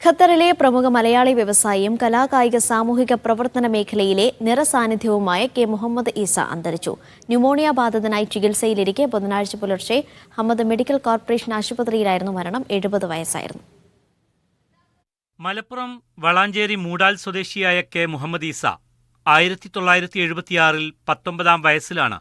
ഖത്തറിലെ പ്രമുഖ മലയാളി വ്യവസായിയും കലാകായിക സാമൂഹിക പ്രവർത്തന മേഖലയിലെ നിറസാന്നിധ്യവുമായ കെ മുഹമ്മദ് ഈസ അന്തരിച്ചു. ന്യൂമോണിയ ബാധിതനായി ചികിത്സയിലിരിക്കെ ബുധനാഴ്ച പുലർച്ചെ ഹമ്മദ് മെഡിക്കൽ കോർപ്പറേഷൻ ആശുപത്രിയിലായിരുന്നു മരണം. 70 വയസ്സായിരുന്നു. മലപ്പുറം വളാഞ്ചേരി മൂടാൽ സ്വദേശിയായ കെ മുഹമ്മദ് ഈസ 1976 19-ാം വയസ്സിലാണ്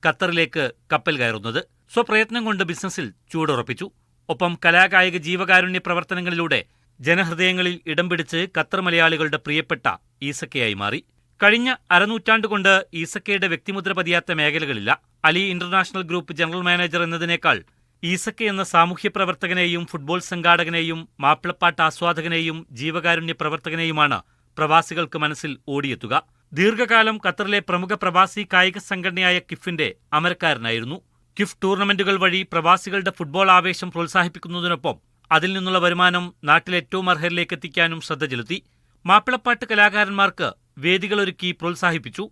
ഖത്തറിലേക്ക് കപ്പൽ കയറുന്നത്. സ്വപ്രയത്നം കൊണ്ട് ബിസിനസ്സിൽ ചൂടുറപ്പിച്ചു. ഒപ്പം കലാകായിക ജീവകാരുണ്യ പ്രവർത്തനങ്ങളിലൂടെ ജനഹൃദയങ്ങളിൽ ഇടം പിടിച്ച് ഖത്തർ മലയാളികളുടെ പ്രിയപ്പെട്ട ഈസക്കയായി മാറി. കഴിഞ്ഞ അരനൂറ്റാണ്ടുകൊണ്ട് ഈസക്കയുടെ വ്യക്തിമുദ്ര പതിയാത്ത മേഖലകളില്ല. Ali International Group general manager എന്നതിനേക്കാൾ ഈസക്ക എന്ന സാമൂഹ്യ പ്രവർത്തകനെയും ഫുട്ബോൾ സംഘാടകനെയും മാപ്പിളപ്പാട്ട് ആസ്വാദകനെയും ജീവകാരുണ്യ പ്രവർത്തകനെയുമാണ് പ്രവാസികൾക്ക് മനസ്സിൽ ഓടിയെത്തുക. ദീർഘകാലം ഖത്തറിലെ പ്രമുഖ പ്രവാസി കായിക സംഘടനയായ കിഫിന്റെ അമരക്കാരനായിരുന്നു. കിഫ് ടൂർണമെന്റുകൾ വഴി പ്രവാസികളുടെ ഫുട്ബോൾ ആവേശം പ്രോത്സാഹിപ്പിക്കുന്നതിനൊപ്പം അതിൽ നിന്നുള്ള വരുമാനം നാട്ടിലെ ഏറ്റവും അർഹരിലേക്ക് എത്തിക്കാനും ശ്രദ്ധ ചെലുത്തി. മാപ്പിളപ്പാട്ട് കലാകാരന്മാർക്ക് വേദികളൊരുക്കി പ്രോത്സാഹിപ്പിച്ചു.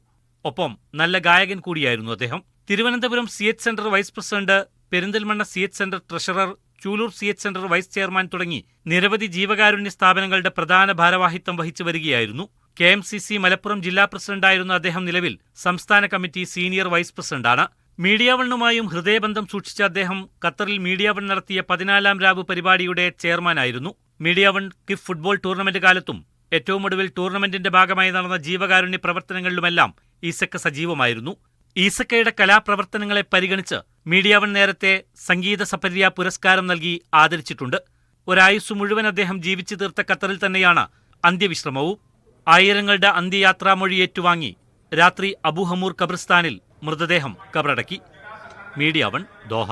ഒപ്പം നല്ല ഗായകൻ കൂടിയായിരുന്നു അദ്ദേഹം. Thiruvananthapuram CH centre vice president, Perinthalmanna CH centre treasurer, Chulur CH centre vice chairman തുടങ്ങി നിരവധി ജീവകാരുണ്യ സ്ഥാപനങ്ങളുടെ പ്രധാന ഭാരവാഹിത്വം വഹിച്ചു വരികയായിരുന്നു. KMCC മലപ്പുറം ജില്ലാ പ്രസിഡന്റായിരുന്ന അദ്ദേഹം നിലവിൽ സംസ്ഥാന കമ്മിറ്റി സീനിയർ വൈസ് പ്രസിഡന്റാണ്. മീഡിയ വണ്ണുമായും ഹൃദയബന്ധം സൂക്ഷിച്ച അദ്ദേഹം ഖത്തറിൽ മീഡിയ വൺ നടത്തിയ 14-ാം രാവ് പരിപാടിയുടെ ചെയർമാനായിരുന്നു. മീഡിയ വൺ കിഫ് ഫുട്ബോൾ ടൂർണമെന്റ് കാലത്തും ഏറ്റവും ഒടുവിൽ ടൂർണമെന്റിന്റെ ഭാഗമായി നടന്ന ജീവകാരുണ്യ പ്രവർത്തനങ്ങളിലുമെല്ലാം ഈസക്ക സജീവമായിരുന്നു. ഈസക്കയുടെ കലാപ്രവർത്തനങ്ങളെ പരിഗണിച്ച് മീഡിയ വൺ നേരത്തെ സംഗീത സപര്യ പുരസ്കാരം നൽകി ആദരിച്ചിട്ടുണ്ട്. ഒരായുസ് മുഴുവൻ അദ്ദേഹം ജീവിച്ചു തീർത്ത ഖത്തറിൽ തന്നെയാണ് അന്ത്യവിശ്രമവും. ആയിരങ്ങളുടെ അന്ത്യയാത്രാമൊഴി ഏറ്റുവാങ്ങി രാത്രി അബു ഹമൂർ ഖബർസ്ഥാനിൽ മൃതദേഹം കബറടക്കി. Media one, Doha.